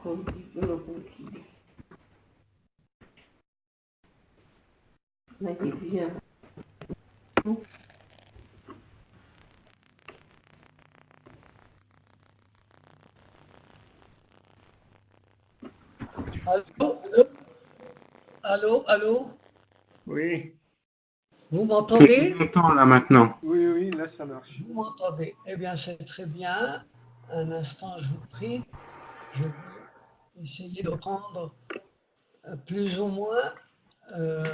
Allô, allô, allô, Oui. vous Je m'entendez? m'entends là maintenant. Oui, oui, là ça marche. Vous m'entendez? Eh bien, c'est très bien. Un instant, je vous prie. Je vais essayer de prendre plus ou moins euh,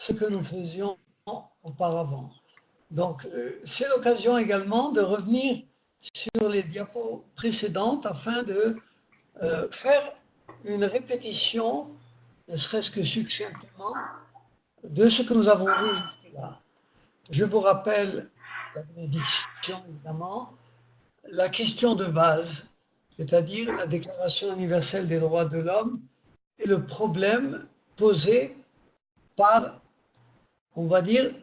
ce que nous faisions auparavant. Donc, c'est l'occasion également de revenir sur les diapos précédentes afin de faire une répétition, ne serait-ce que succinctement, de ce que nous avons vu jusque-là. Je vous rappelle la bénédiction, évidemment, la question de base, c'est-à-dire la Déclaration universelle des droits de l'homme et le problème posé par, on va dire,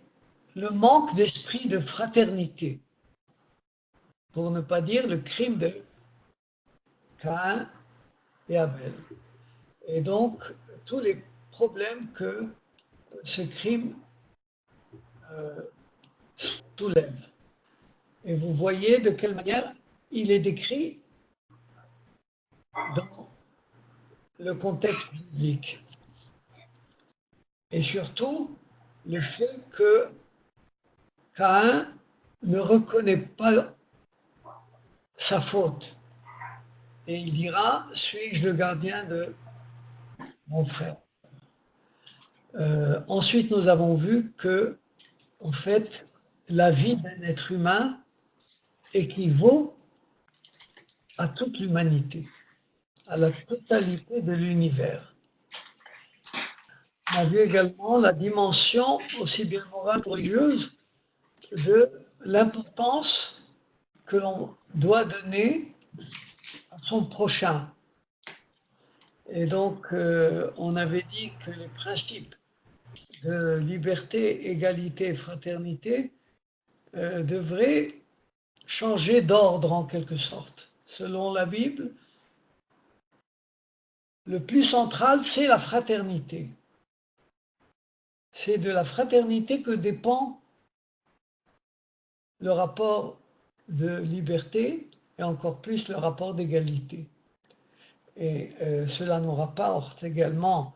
le manque d'esprit de fraternité, pour ne pas dire le crime de Caïn et Abel. Et donc, tous les problèmes que ce crime soulève. Et vous voyez de quelle manière il est décrit dans le contexte biblique. Et surtout, le fait que Caïn ne reconnaît pas sa faute. Et il dira, suis-je le gardien de mon frère? Ensuite, nous avons vu que, en fait, la vie d'un être humain équivaut à toute l'humanité, à la totalité de l'univers. On a vu également la dimension, aussi bien morale que religieuse, de l'importance que l'on doit donner à son prochain. Et donc, on avait dit que les principes de liberté, égalité et fraternité devraient changer d'ordre en quelque sorte. Selon la Bible, le plus central, c'est la fraternité. C'est de la fraternité que dépend le rapport de liberté et encore plus le rapport d'égalité. Et cela nous rapporte également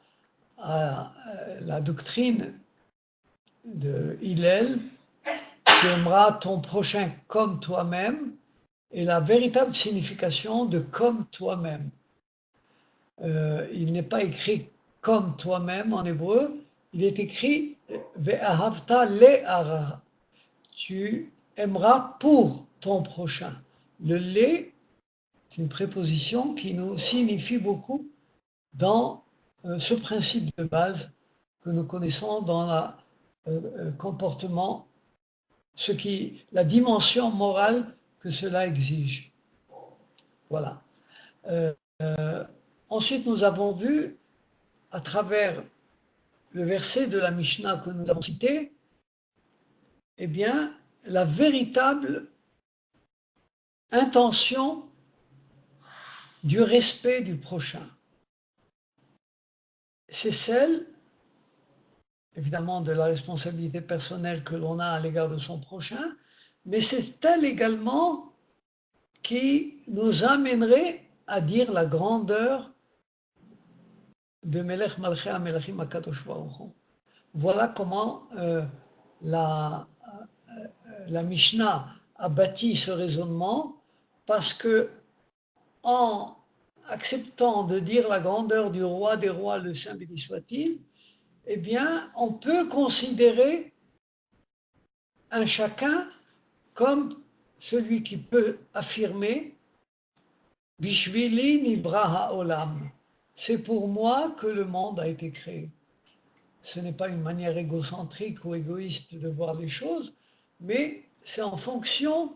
à la doctrine de Hillel, tu aimeras ton prochain comme toi-même, et la véritable signification de comme toi-même. Il n'est pas écrit comme toi-même en hébreu, il est écrit ve'ahavta le'ara. Tu aimeras pour ton prochain. Le le, c'est une préposition qui nous signifie beaucoup dans ce principe de base que nous connaissons dans le comportement, la dimension morale que cela exige. Voilà. Ensuite, nous avons vu, à travers le verset de la Mishnah que nous avons cité, eh bien, la véritable intention du respect du prochain. C'est celle, évidemment, de la responsabilité personnelle que l'on a à l'égard de son prochain, mais c'est elle également qui nous amènerait à dire la grandeur de Melech Malchei HaMelachim HaKadosh Baruch Hu. Voilà comment la Mishnah a bâti ce raisonnement, parce que en acceptant de dire la grandeur du roi des rois, le Saint béni soit-il, eh bien, on peut considérer un chacun comme celui qui peut affirmer Bishvili nibra ha'olam. C'est pour moi que le monde a été créé. Ce n'est pas une manière égocentrique ou égoïste de voir les choses, mais c'est en fonction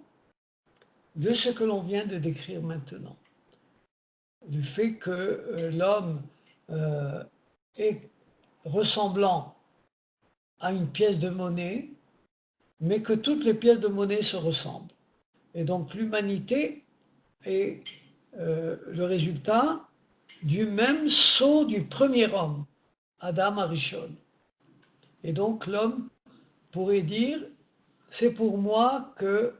de ce que l'on vient de décrire maintenant. Du fait que l'homme est ressemblant à une pièce de monnaie, mais que toutes les pièces de monnaie se ressemblent. Et donc l'humanité est le résultat du même sceau du premier homme, Adam Arishon. Et donc l'homme pourrait dire, c'est pour moi que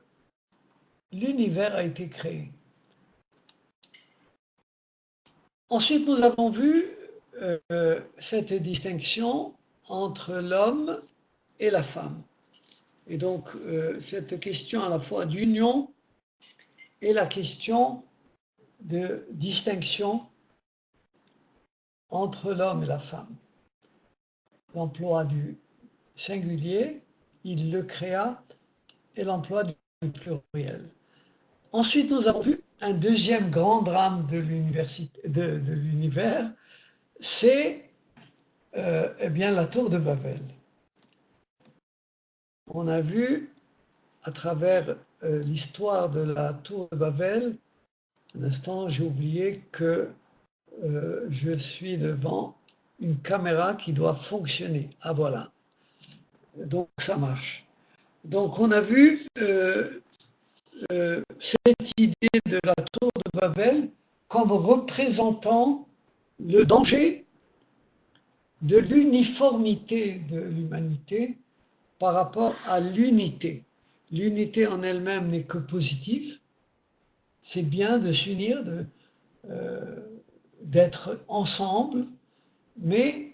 l'univers a été créé. Ensuite, nous avons vu cette distinction entre l'homme et la femme. Et donc, cette question à la fois d'union et la question de distinction entre l'homme et la femme. L'emploi du singulier, il le créa, et l'emploi du pluriel. Ensuite, nous avons vu un deuxième grand drame de l'univers, c'est eh bien, la tour de Babel. On a vu à travers l'histoire de la tour de Babel, un instant, j'ai oublié que je suis devant une caméra qui doit fonctionner. Ah voilà. Donc ça marche. Donc on a vu cette idée de la tour de Babel comme représentant le danger de l'uniformité de l'humanité par rapport à l'unité. L'unité en elle-même n'est que positive. C'est bien de s'unir, d'être ensemble, mais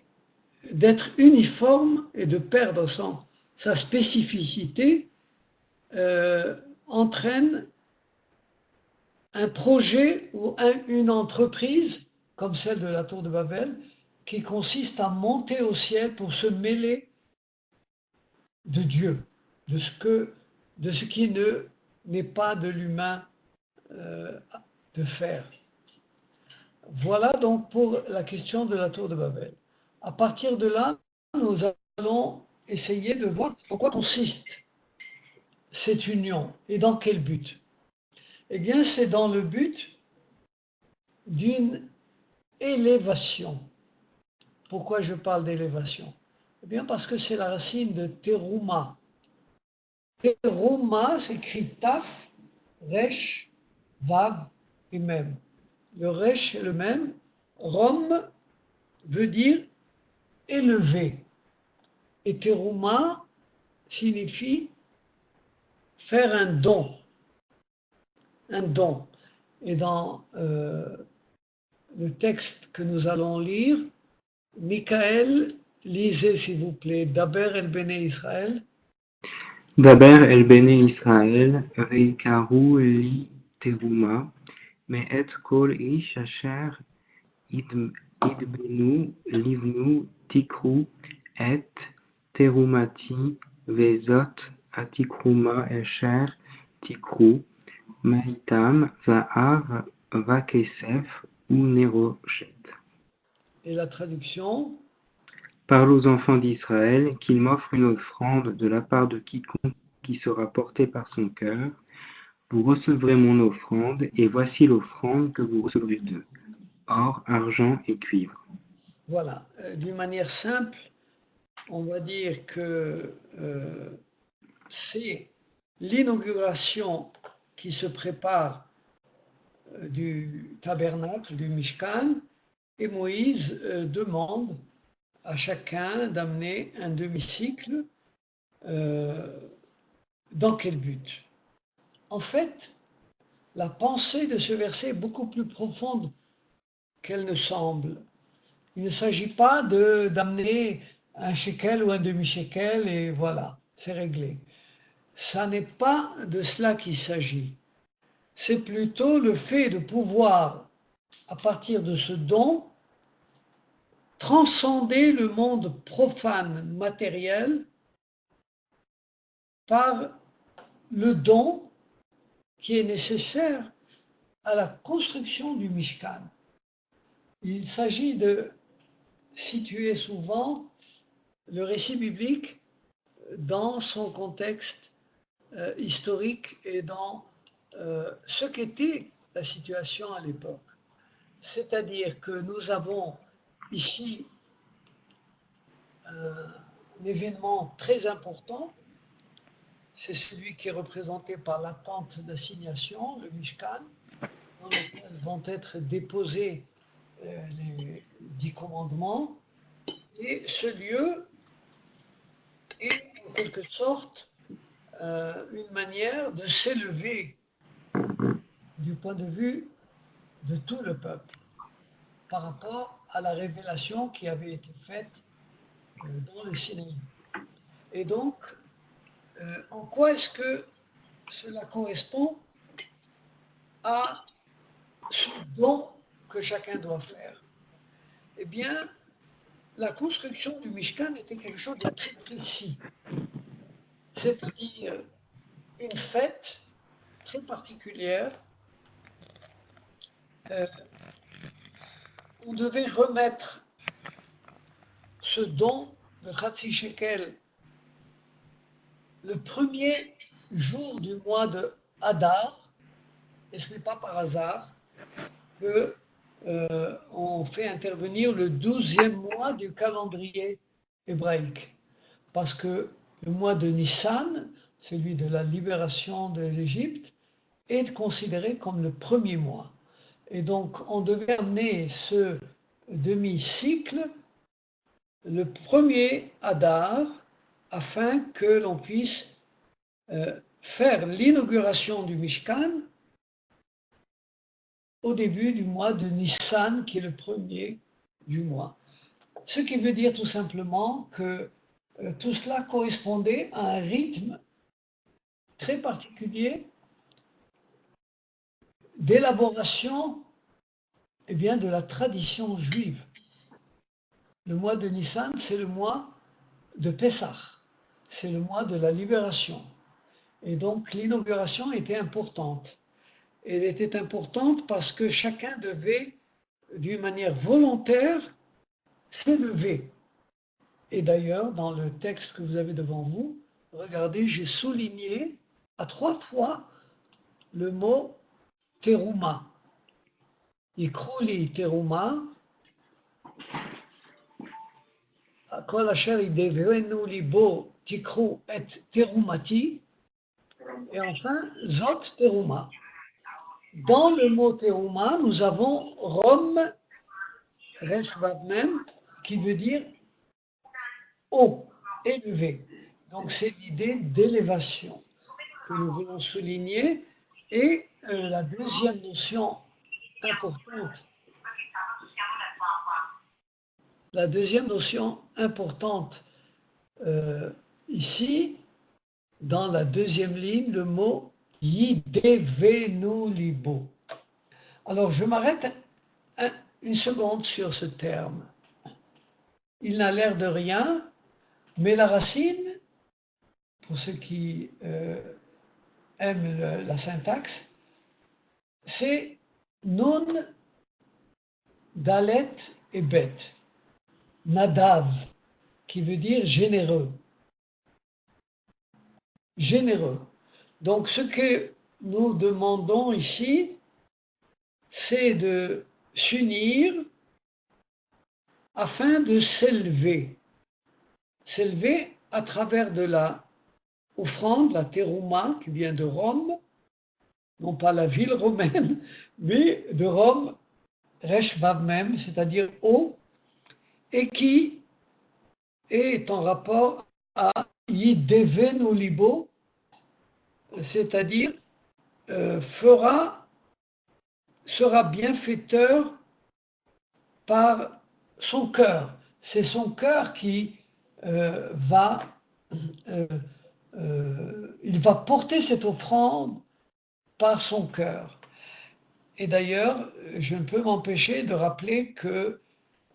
d'être uniforme et de perdre sa spécificité entraîne un projet ou une entreprise, comme celle de la tour de Babel, qui consiste à monter au ciel pour se mêler de Dieu, de ce qui n'est pas de l'humain de faire. Voilà donc pour la question de la tour de Babel. À partir de là, nous allons essayer de voir en quoi consiste cette union et dans quel but. Eh bien, c'est dans le but d'une élévation. Pourquoi je parle d'élévation? Eh bien, parce que c'est la racine de terouma. Terouma s'écrit taf, resh, vav et mem. Le resh est le même. Rom veut dire élevé. Et terouma signifie faire un don. Un don. Et dans le texte que nous allons lire, Michael, lisez s'il vous plaît, Daber el Bene Israël. Daber el Bene Israël, Reikaru li teruma, me'et kol ish asher idbenu livnu tikru et terumati vezot atikruma asher tikru, ma'itam va'ar va'kesef ou nerochet. Et la traduction? Parle aux enfants d'Israël qu'ils m'offrent une offrande de la part de quiconque qui sera porté par son cœur. Vous recevrez mon offrande, et voici l'offrande que vous recevrez d'eux: or, argent et cuivre. Voilà. D'une manière simple, on va dire que c'est l'inauguration qui se prépare du tabernacle, du Mishkan, et Moïse demande à chacun d'amener un demi-cycle. Dans quel but? En fait, la pensée de ce verset est beaucoup plus profonde qu'elle ne semble. Il ne s'agit pas d'amener un shekel ou un demi-shekel et voilà, c'est réglé. Ça n'est pas de cela qu'il s'agit. C'est plutôt le fait de pouvoir, à partir de ce don, transcender le monde profane matériel par le don qui est nécessaire à la construction du Mishkan. Il s'agit de situer souvent le récit biblique dans son contexte historique et dans ce qu'était la situation à l'époque. C'est-à-dire que nous avons ici un événement très important, c'est celui qui est représenté par la tente d'assignation, le Mishkan, dans lequel vont être déposés les 10 commandements, et ce lieu est en quelque sorte une manière de s'élever du point de vue de tout le peuple par rapport à la révélation qui avait été faite dans le Sinaï. Et donc, en quoi est-ce que cela correspond à ce don que chacun doit faire? Eh bien, la construction du Mishkan était quelque chose de très précis, c'est-à-dire une fête très particulière. On devait remettre ce don de Khatsi Shekel le premier jour du mois de Hadar, et ce n'est pas par hasard que on fait intervenir le 12e mois du calendrier hébraïque, parce que le mois de Nissan, celui de la libération de l'Égypte, est considéré comme le premier mois. Et donc on devait amener ce demi-cycle le premier Hadar afin que l'on puisse faire l'inauguration du Mishkan au début du mois de Nissan, qui est le premier du mois. Ce qui veut dire tout simplement que tout cela correspondait à un rythme très particulier d'élaboration de la tradition juive. Le mois de Nissan, c'est le mois de Pessah, c'est le mois de la libération. Et donc l'inauguration était importante. Elle était importante parce que chacun devait, d'une manière volontaire, s'élever. Et d'ailleurs, dans le texte que vous avez devant vous, regardez, j'ai souligné à 3 fois le mot terouma. Ikrouli terouma, kol asher idevenu libo tikru et terumati, et enfin, zot terouma. Dans le mot terouma, nous avons rom, reshvav même, qui veut dire haut, élevé. Donc c'est l'idée d'élévation que nous voulons souligner. Et la deuxième notion importante, ici, dans la deuxième ligne, le mot yidevenu libo. Alors je m'arrête une seconde sur ce terme. Il n'a l'air de rien, mais la racine, pour ceux qui aiment la syntaxe, c'est Nun, Dalet et Bet. Nadav, qui veut dire généreux. Généreux. Donc ce que nous demandons ici, c'est de s'unir afin de s'élever. S'élever à travers de la offrande, la terouma, qui vient de Rome, non pas la ville romaine, mais de Rome, Reshvav même, c'est-à-dire haut, et qui est en rapport à Yidevenu libo, c'est-à-dire sera bienfaiteur par son cœur. C'est son cœur qui il va porter cette offrande par son cœur. Et d'ailleurs, je ne peux m'empêcher de rappeler que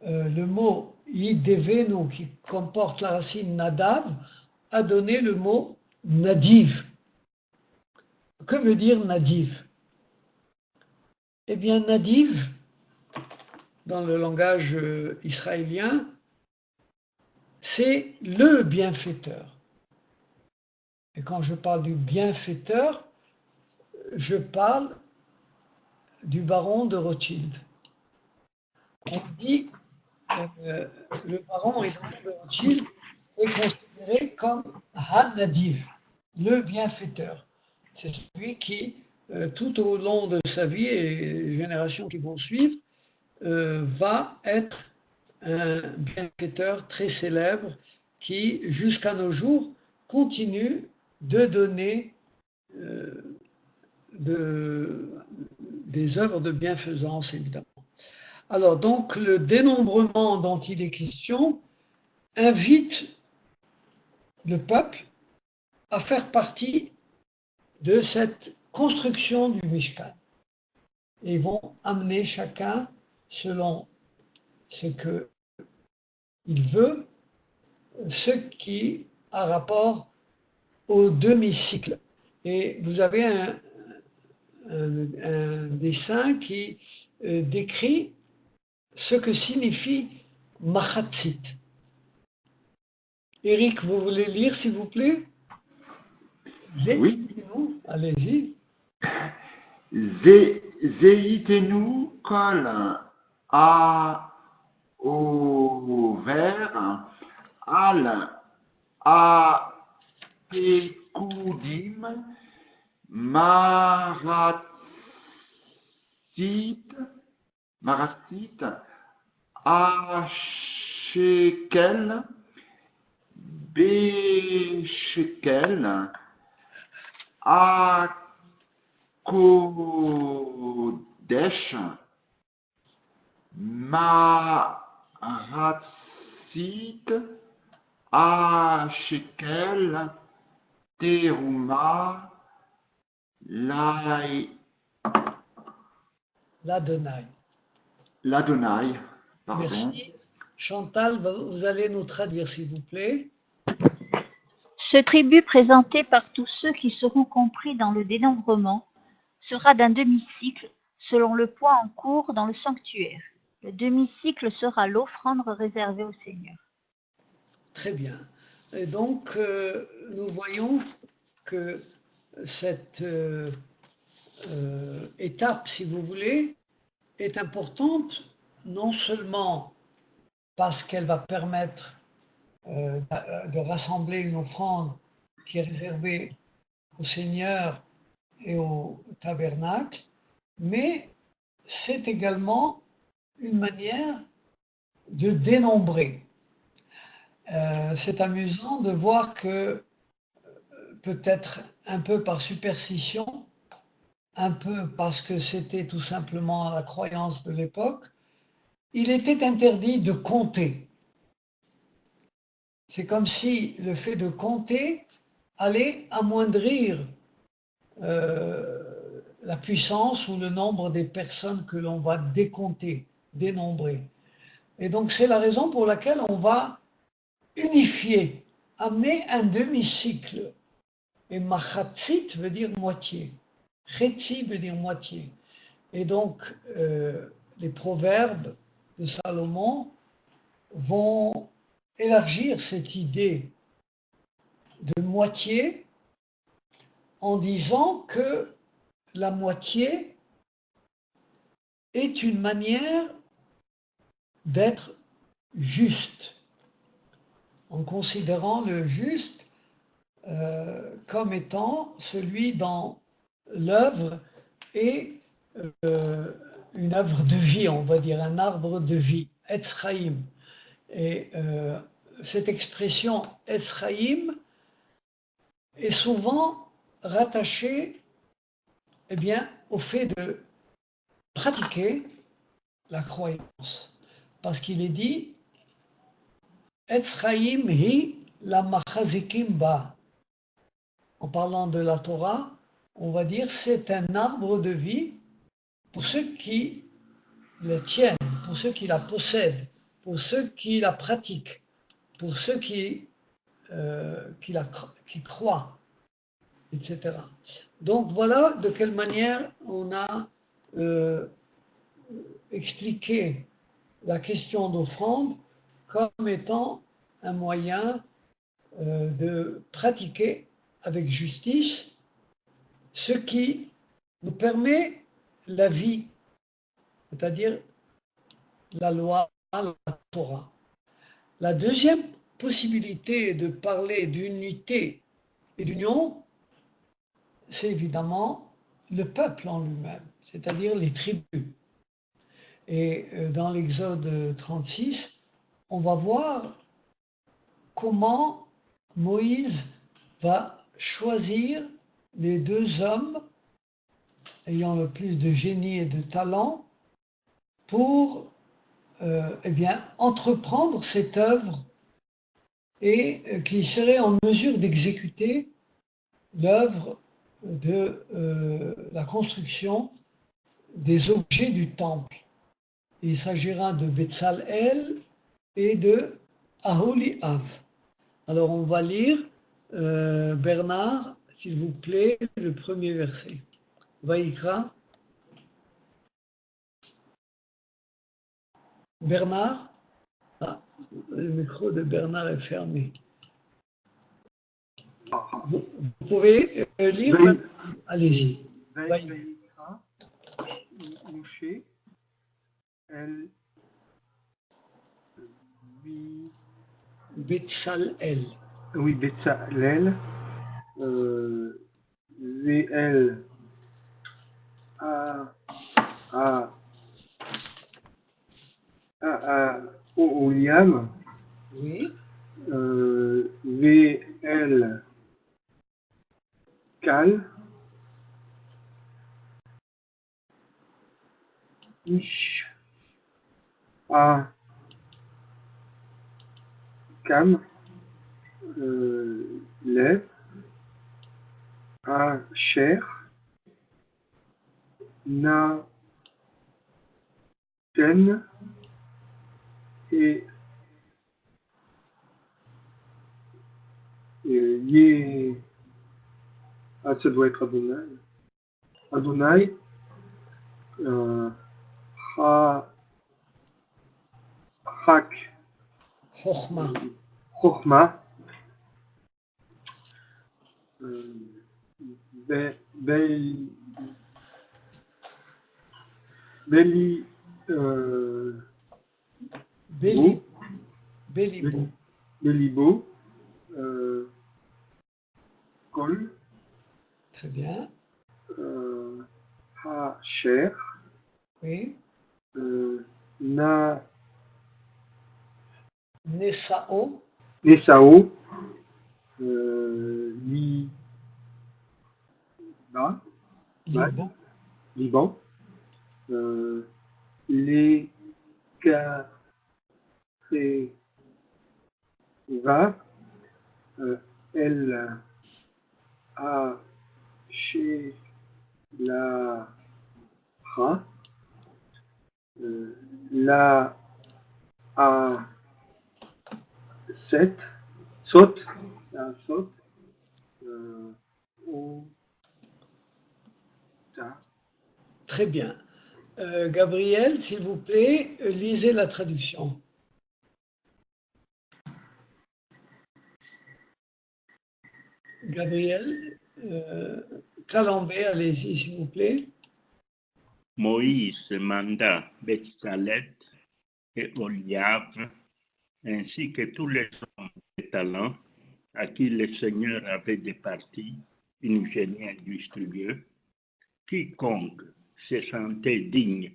le mot Yidevenu, qui comporte la racine nadav, a donné le mot nadiv. Que veut dire nadiv? Eh bien, nadiv, dans le langage israélien, c'est le bienfaiteur. Et quand je parle du bienfaiteur, je parle du baron de Rothschild. On dit le baron et de Rothschild est considéré comme Han-Nadiv, le bienfaiteur. C'est celui qui tout au long de sa vie et les générations qui vont suivre, va être un bienfaiteur très célèbre qui, jusqu'à nos jours, continue de donner des œuvres de bienfaisance, évidemment. Alors, donc, le dénombrement dont il est question invite le peuple à faire partie de cette construction du Mishkan. Et ils vont amener chacun, selon ce qu'il veut, ce qui a rapport au demi-cycle. Et vous avez un dessin qui décrit ce que signifie Machatzit. Eric, vous voulez lire, s'il vous plaît? Oui. Allez-y. Zeitenu kol haover al hapekudim maratzit ashekel beshekel Kodesh Maratzit Ashekel Teruma L'Adonai. Pardon. Merci. Chantal, vous allez nous traduire, s'il vous plaît. Ce tribut présenté par tous ceux qui seront compris dans le dénombrement sera d'un demi-cycle selon le poids en cours dans le sanctuaire. Le demi-cycle sera l'offrande réservée au Seigneur. Très bien. Et donc, nous voyons que cette étape, si vous voulez, est importante, non seulement parce qu'elle va permettre de rassembler une offrande qui est réservée au Seigneur et au tabernacle, mais c'est également une manière de dénombrer. C'est amusant de voir que, peut-être un peu par superstition, un peu parce que c'était tout simplement la croyance de l'époque, il était interdit de compter. C'est comme si le fait de compter allait amoindrir la puissance ou le nombre des personnes que l'on va décompter, dénombrer. Et donc c'est la raison pour laquelle on va unifier, amener un demi-cycle. Et machatzit veut dire moitié. Chetzi veut dire moitié. Et donc les proverbes de Salomon vont élargir cette idée de moitié en disant que la moitié est une manière d'être juste, en considérant le juste comme étant celui dont l'œuvre est une œuvre de vie, on va dire, un arbre de vie, Etz Chaim. Et cette expression Etz Chaim est souvent rattachée au fait de pratiquer la croyance. Parce qu'il est dit Etz Chaim hi la machazikim ba. En parlant de la Torah, on va dire c'est un arbre de vie pour ceux qui la tiennent, pour ceux qui la possèdent, pour ceux qui la pratiquent, pour ceux qui croient, etc. Donc voilà de quelle manière on a expliqué la question d'offrande comme étant un moyen de pratiquer avec justice ce qui nous permet la vie, c'est-à-dire la loi, la Torah. La deuxième possibilité de parler d'unité et d'union, c'est évidemment le peuple en lui-même, c'est-à-dire les tribus. Et dans l'Exode 36, on va voir comment Moïse va choisir les deux hommes ayant le plus de génie et de talent pour eh bien, entreprendre cette œuvre et qui serait en mesure d'exécuter l'œuvre de la construction des objets du temple. Il s'agira de Betsalel et de Aholiav. Alors on va lire, Bernard, s'il vous plaît, le premier verset. Vaïkra. Bernard. Ah, le micro de Bernard est fermé. Vous pouvez lire. Allez-y. Vaïkra, Moshe, El, Betsalel. oui, Betsalel, VL, Oholiab, Oui. VL, Cal, Ish, Cam, Lev, Cher, Naten et Yé. Ah, ça doit être Adonai. Adonai, Hak, Chochma. Chochma, Beli, Bélibo. Belibo, Kol, Très bien. Hacher, Oui. Nesao. Nesao, Libo. Liban, les Va, El A chez la Ra, la A 7, saute, la saute, O, ta. Très bien. Gabriel, s'il vous plaît, lisez la traduction. Gabriel, Calambé, allez-y, s'il vous plaît. Moïse manda Betsalet et Oliab, ainsi que tous les hommes de talent à qui le Seigneur avait départi une génie industrieux, quiconque se sentait digne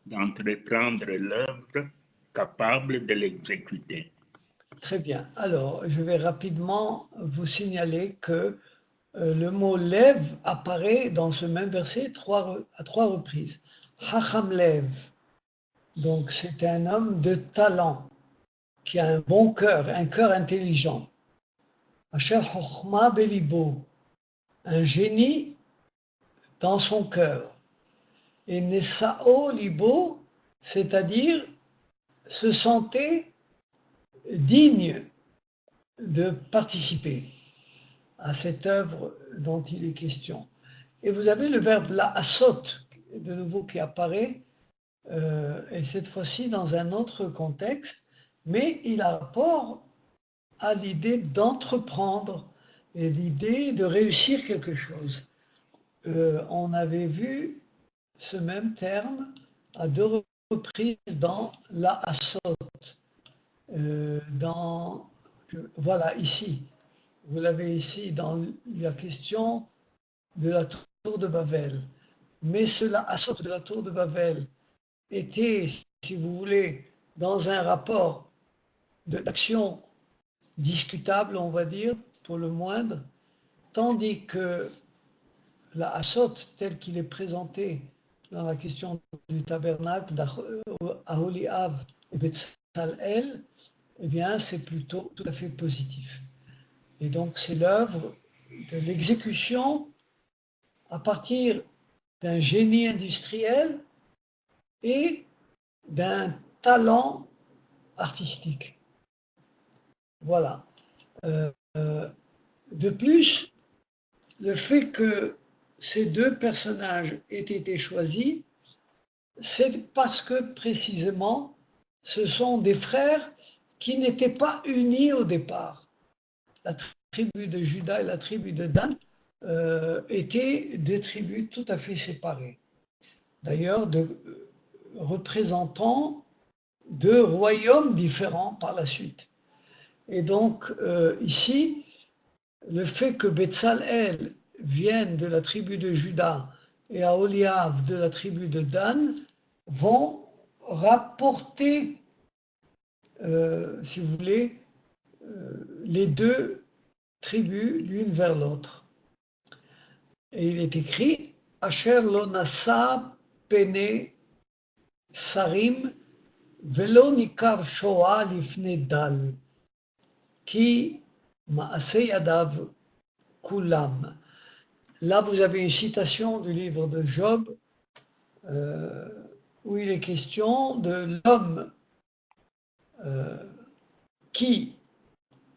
d'entreprendre l'œuvre, capable de l'exécuter. Très bien. Alors, je vais rapidement vous signaler que le mot lève apparaît dans ce même verset à trois reprises. Hacham Lev, donc c'est un homme de talent, qui a un bon cœur, un cœur intelligent. Asher Chochma Belibo, un génie dans son cœur. Et Nesao Libo, c'est-à-dire se sentait digne de participer à cette œuvre dont il est question. Et vous avez le verbe la asot, de nouveau qui apparaît, et cette fois-ci dans un autre contexte, mais il a rapport à l'idée d'entreprendre et l'idée de réussir quelque chose. On avait vu ce même terme à deux reprises dans la asot. Voilà, ici. Vous l'avez ici dans la question de la tour de Babel. Mais cela, à sorte de la tour de Babel, était, si vous voulez, dans un rapport d'action discutable, on va dire, pour le moindre, tandis que la Hassot, tel qu'il est présenté dans la question du tabernacle d'Aholiav et Betzalel, eh bien, c'est plutôt tout à fait positif. Et donc, c'est l'œuvre de l'exécution à partir d'un génie industriel et d'un talent artistique. Voilà. De plus, le fait que ces deux personnages aient été choisis, c'est parce que précisément, ce sont des frères qui n'étaient pas unis au départ. La tribu de Juda et la tribu de Dan étaient deux tribus tout à fait séparées. D'ailleurs, représentant deux royaumes différents par la suite. Et donc, ici, le fait que Betzalel vienne de la tribu de Juda et Aholiav de la tribu de Dan vont rapporter, si vous voulez, les deux tribus l'une vers l'autre. Et il est écrit Asher lo nasa pene sarim velo nikar shoah lifne dal ki ma'aseh yadav kulam. Là, vous avez une citation du livre de Job où il est question de l'homme qui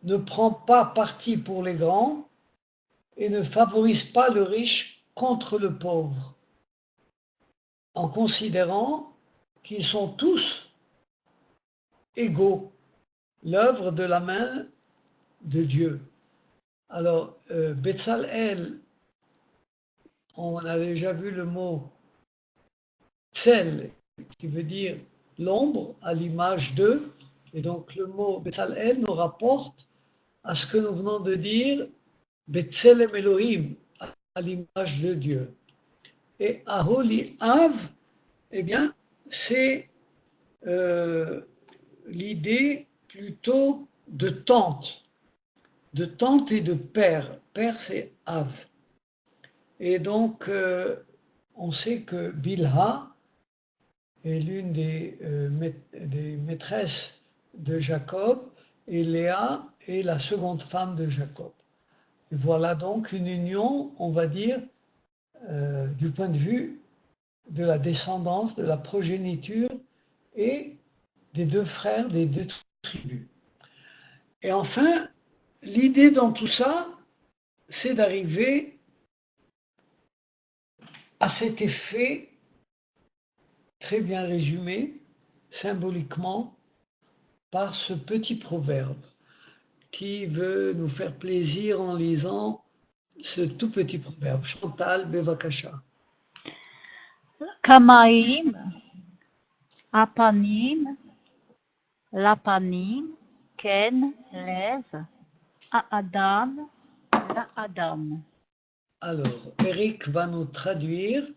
ne prend pas parti pour les grands et ne favorise pas le riche contre le pauvre, en considérant qu'ils sont tous égaux, l'œuvre de la main de Dieu. Alors, Betzalel, on a déjà vu le mot Tzel, qui veut dire l'ombre, à l'image de, et donc le mot Betzalel nous rapporte à ce que nous venons de dire, Betzelem Elohim, à l'image de Dieu. Et Aholiav, eh bien, c'est l'idée plutôt de tante et de père. Père, c'est Av. Et donc, on sait que Bilha est l'une des maîtresses de Jacob, et Léa est la seconde femme de Jacob. Et voilà donc une union, on va dire, du point de vue de la descendance, de la progéniture et des deux frères, des deux tribus. Et enfin, l'idée dans tout ça, c'est d'arriver à cet effet très bien résumé, symboliquement, par ce petit proverbe qui veut nous faire plaisir en lisant ce tout petit proverbe. Chantal Bevakasha. Kamaim, apanim, lapanim, ken, lev, Adam, la Adam. Alors, Eric va nous traduire.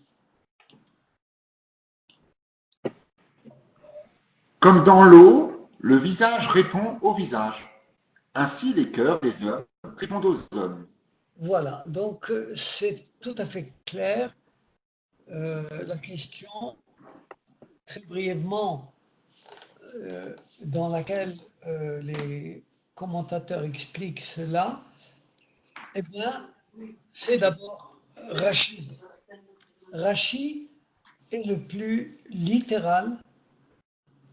Comme dans l'eau, le visage répond au visage. Ainsi, les cœurs des hommes répondent aux hommes. Voilà, donc c'est tout à fait clair. La question, très brièvement, dans laquelle les commentateurs expliquent cela, eh bien, c'est d'abord Rashi. Rashi est le plus littéral,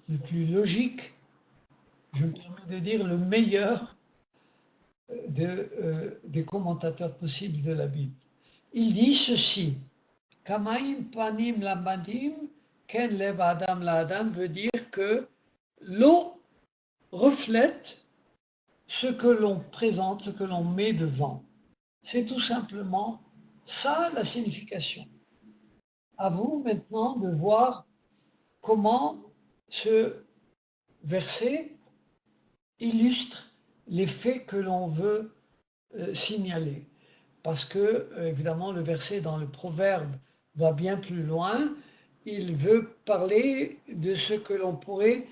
le plus logique, je me permets de dire le meilleur des commentateurs possibles de la Bible. Il dit ceci, Kamaim panim labadim, ken lev adam la adam, veut dire que l'eau reflète ce que l'on présente, ce que l'on met devant. C'est tout simplement ça la signification. À vous maintenant de voir comment ce verset illustre les faits que l'on veut signaler. parce que, évidemment, le verset dans le Proverbe va bien plus loin. Il veut parler de ce que l'on pourrait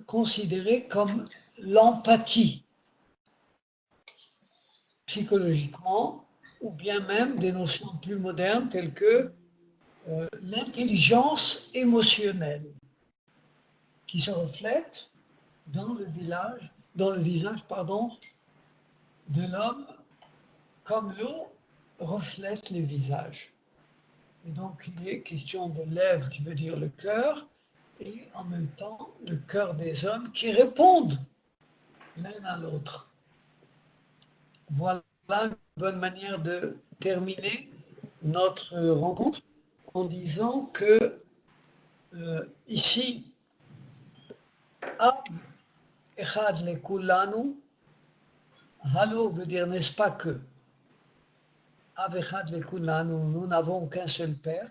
considérer comme l'empathie psychologiquement, ou bien même des notions plus modernes telles que l'intelligence émotionnelle qui se reflète dans le visage de l'homme comme l'eau reflète le visage. Et donc il est question de lèvres qui veut dire le cœur et en même temps le cœur des hommes qui répondent l'un à l'autre. Voilà une bonne manière de terminer notre rencontre en disant que ici, Ab Echad Lekulanu, Halo veut dire n'est-ce pas que Ab Echad Lekulanu, nous n'avons qu'un seul Père.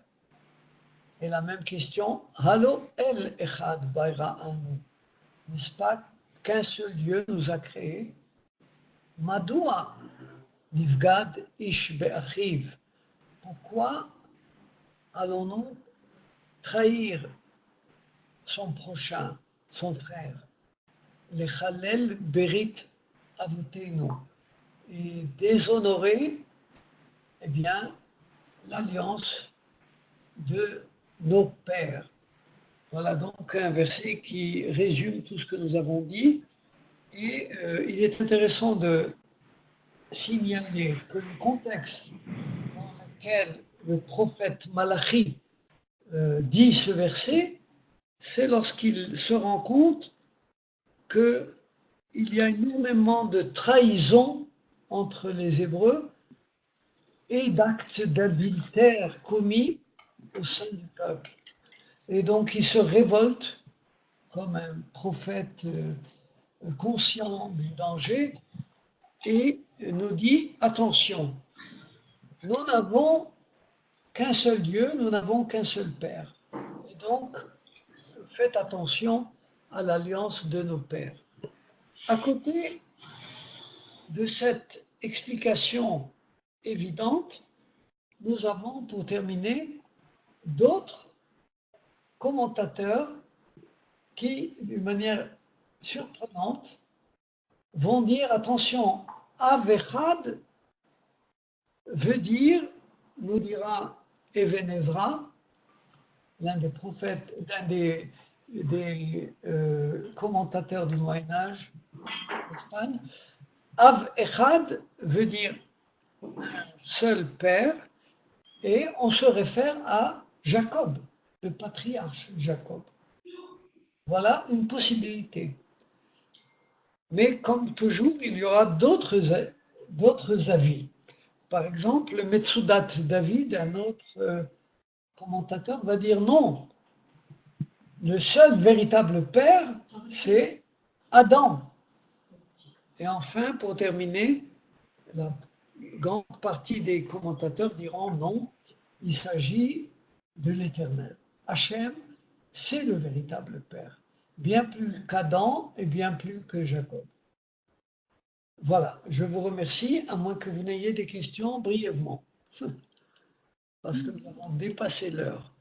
Et la même question, Halo El Echad Baira'anu, n'est-ce pas qu'un seul Dieu nous a créés? Madoua Nivgad Ish Be'achiv, pourquoi allons-nous trahir son prochain, son frère, les Chalel Berit Avotenu, et déshonorer, eh bien, l'alliance de nos pères. Voilà donc un verset qui résume tout ce que nous avons dit, et il est intéressant de signaler que le contexte dans lequel le prophète Malachi dit ce verset, c'est lorsqu'il se rend compte qu'il y a énormément de trahison entre les Hébreux et d'actes d'adultère commis au sein du peuple. Et donc il se révolte comme un prophète conscient du danger et nous dit attention, nous n'avons qu'un seul Dieu, nous n'avons qu'un seul Père. Et donc, faites attention à l'alliance de nos pères. À côté de cette explication évidente, nous avons, pour terminer, d'autres commentateurs qui, d'une manière surprenante, vont dire attention, Avechad veut dire, nous dira Even Ezra, l'un des prophètes, l'un des commentateurs du Moyen-Âge d'Espagne. Av Echad veut dire un seul père, et on se réfère à Jacob, le patriarche Jacob. Voilà une possibilité. Mais comme toujours, il y aura d'autres avis. Par exemple, le Metsudat David, un autre commentateur, va dire non. Le seul véritable père, c'est Adam. Et enfin, pour terminer, la grande partie des commentateurs diront non, il s'agit de l'Éternel. Hachem, c'est le véritable père. Bien plus qu'Adam et bien plus que Jacob. Voilà, je vous remercie, à moins que vous n'ayez des questions brièvement. Parce que nous avons dépassé l'heure.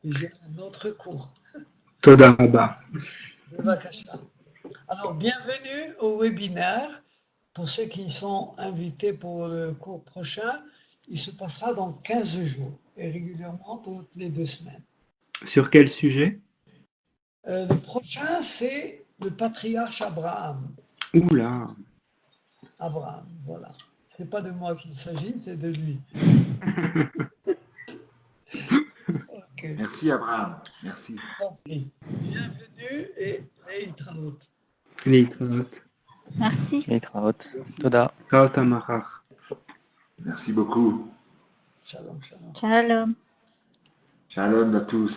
Et j'ai un autre cours. Toda Rabba. Alors, bienvenue au webinaire. Pour ceux qui sont invités pour le cours prochain, il se passera dans 15 jours et régulièrement toutes les 2 semaines. Sur quel sujet? Le prochain, c'est le patriarche Abraham. Oula. Abraham, voilà. C'est pas de moi qu'il s'agit, c'est de lui. Okay. Merci Abraham, merci. Okay. Bienvenue et Leitraot. Leitraot. Merci. Leitraot. Toda. Toda Tamarach. Merci beaucoup. Shalom, shalom. Shalom. Shalom à tous.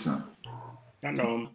Shalom.